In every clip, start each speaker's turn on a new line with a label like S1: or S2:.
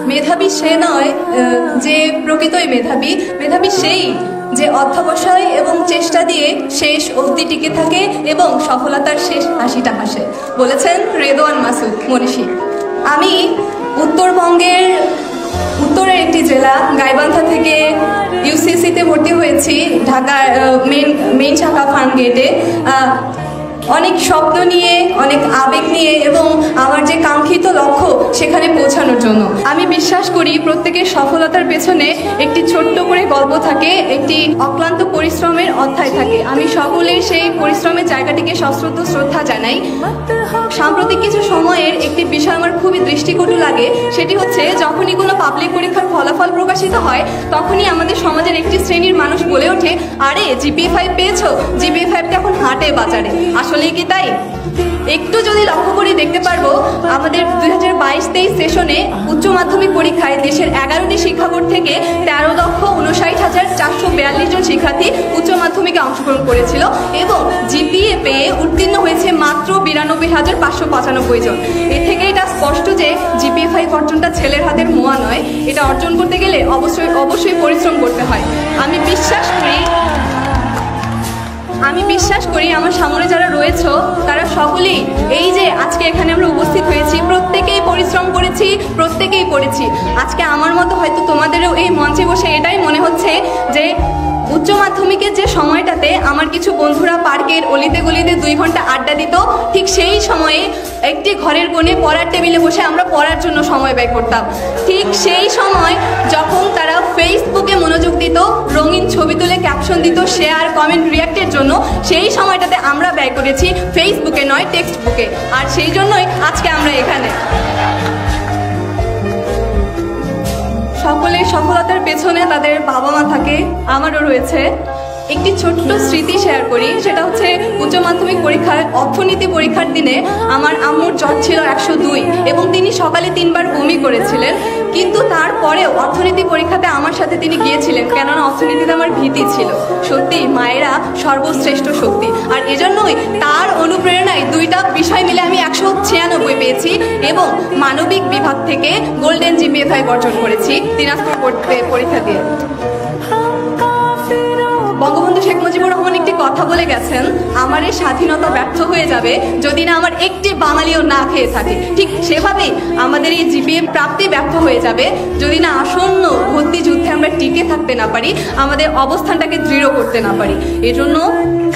S1: মেধাবী সে নয় যে প্রকৃতই মেধাবী, মেধাবী সেই যে অধ্যবসায় এবং চেষ্টা দিয়ে শেষ অবধি টিকে থাকে এবং সফলতার শেষ হাসিটা হাসে, বলেছেন রেদওয়ান মাসুদ মনীষী। আমি উত্তরবঙ্গের উত্তরের একটি জেলা গাইবান্ধা থেকে ইউসিসিতে ভর্তি হয়েছি, ঢাকার মেইন শাখা ফার্মগেটে। অনেক স্বপ্ন নিয়ে, অনেক আবেগ নিয়ে এবং আমার যে কাঙ্ক্ষিত লক্ষ্য সেখানে পৌঁছানোর জন্য। আমি বিশ্বাস করি প্রত্যেকের সফলতার পেছনে একটি ছোট্ট করে গল্প থাকে, একটি অক্লান্ত পরিশ্রমের অধ্যায় থাকে। আমি সকলের সেই পরিশ্রমের জায়গাটিকে সশ্রদ্ধ শ্রদ্ধা জানাই। সাম্প্রতিক কিছু সময়ের একটি বিষয় আমার খুবই দৃষ্টিকটু লাগে, সেটি হচ্ছে যখনই কোনো পাবলিক পরীক্ষার ফলাফল প্রকাশিত হয় তখনই আমাদের সমাজের একটি শ্রেণীর মানুষ বলে ওঠে, আরে জিপিএ 5 পেয়েছো, জিপিএ 5টা এখন হাটে বাজারে। আসলে কি তাই? একটু যদি লক্ষ্য করে দেখতে পারবো, আমাদের 2022-23 সেশনে উচ্চ মাধ্যমিক পরীক্ষায় দেশের 11টি শিক্ষা বোর্ড থেকে 13,59,442 জন শিক্ষার্থী উচ্চ মাধ্যমিকে অংশগ্রহণ করেছিল এবং জিপিএ পেয়ে উত্তীর্ণ হয়েছে মাত্র 92,595 জন। এ থেকে এটা স্পষ্ট যে জিপিএ 5 অর্জনটা ছেলের হাতের মোয়া নয়, এটা অর্জন করতে গেলে অবশ্যই পরিশ্রম করতে হয়। আমি বিশ্বাস করি আমার সামনে যারা রয়েছে তারা সকলেই, এই যে আজকে এখানে আমরা উপস্থিত হয়েছি, প্রত্যেকেই পরিশ্রম করেছি, প্রত্যেকেই পড়েছি। আজকে আমার মতো হয়তো তোমাদেরও এই মঞ্চে বসে এটাই মনে হচ্ছে যে উচ্চ মাধ্যমিকের যে সময়টাতে আমার কিছু বন্ধুরা পার্কের অলিতে গলিতে 2 ঘন্টা আড্ডা দিত, ঠিক সেই সময়ে একটি ঘরের কোণে পড়ার টেবিলে বসে আমরা পড়ার জন্য সময় ব্যয় করতাম। ঠিক সেই সময় যখন তারা ফেসবুকে মনোযোগ দিত, রঙিন ছবি তুলে ক্যাপশন দিত, শেয়ার কমেন্ট রিয়াক্টের জন্য, সেই সময়টাতে আমরা ব্যয় করেছি ফেসবুকে নয় টেক্সট বুকে। আর সেই জন্যই আজকে আমরা এখানে। সকলের সফলতার পেছনে তাদের বাবা মা থাকে, আমারও রয়েছে। একটি ছোট্ট স্মৃতি শেয়ার করি, সেটা হচ্ছে উচ্চ মাধ্যমিক পরীক্ষায় অর্থনীতি পরীক্ষার দিনে আমার আম্মুর জ্বর ছিল 102 এবং তিনি সকালে 3 বার বমি করেছিলেন, কিন্তু তারপরেও অর্থনীতি পরীক্ষাতে আমার সাথে তিনি গিয়েছিলেন, কেননা অর্থনীতিতে আমার ভীতি ছিল। সত্যি মায়েরা সর্বশ্রেষ্ঠ শক্তি, আর এজন্যই তার অনুপ্রেরণায় 2টা বিষয় মিলে আমি 196 পেয়েছি এবং মানবিক বিভাগ থেকে গোল্ডেন জিপিএ 5 অর্জন করেছি দিনাজপুর পরীক্ষা দিয়ে। বঙ্গবন্ধু শেখ মুজিবুর রহমান একটি কথা বলে গেছেন, আমার এই স্বাধীনতা ব্যর্থ হয়ে যাবে যদি না আমার একটি বাঙালিও না খেয়ে থাকে। ঠিক সেভাবেই আমাদের এই জিপিএ প্রাপ্তি ব্যর্থ হয়ে যাবে যদি না আসন্ন ভর্তি যুদ্ধে আমরা টিকে থাকতে না পারি, আমাদের অবস্থানটাকে দৃঢ় করতে না পারি। এজন্য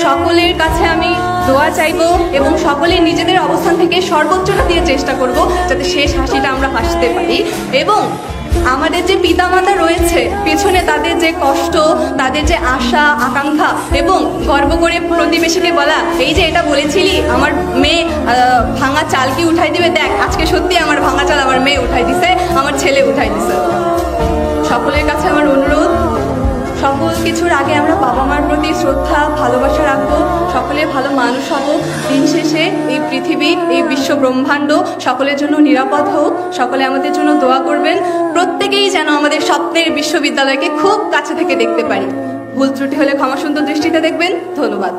S1: সকলের কাছে আমি দোয়া চাইব এবং সকলে নিজেদের অবস্থান থেকে সর্বোচ্চটা দিয়ে চেষ্টা করব যাতে শেষ হাসিটা আমরা হাসতে পারি। এবং আমাদের যে পিতামাতা রয়েছে পেছনে, তাদের যে কষ্ট, তাদের যে আশা আকাঙ্ক্ষা, এবং গর্ব করে প্রতিবেশীকে বলা, এই যে এটা বলেছিলি আমার মেয়ে ভাঙা চাল কি উঠাই দিবে, দেখ আজকে সত্যি আমার ভাঙা চাল আমার মেয়ে উঠাই দিছে, আমার ছেলে উঠাই দিছে। সকলের কাছে আমার অনুরোধ, সকল কিছুর আগে আমরা বাবা মার প্রতি শ্রদ্ধা ভালোবাসা রাখবো, সকলে ভালো মানুষ হব। দিন শেষে এই পৃথিবী, এই বিশ্ব ব্রহ্মাণ্ড সকলের জন্য নিরাপদ হোক। সকলে আমাদের জন্য দোয়া করবেন, প্রত্যেকেই যেন আমাদের স্বপ্নের বিশ্ববিদ্যালয়কে খুব কাছে থেকে দেখতে পারি। ভুল ত্রুটি হলে ক্ষমা সুন্দর দৃষ্টিতে দেখবেন। ধন্যবাদ।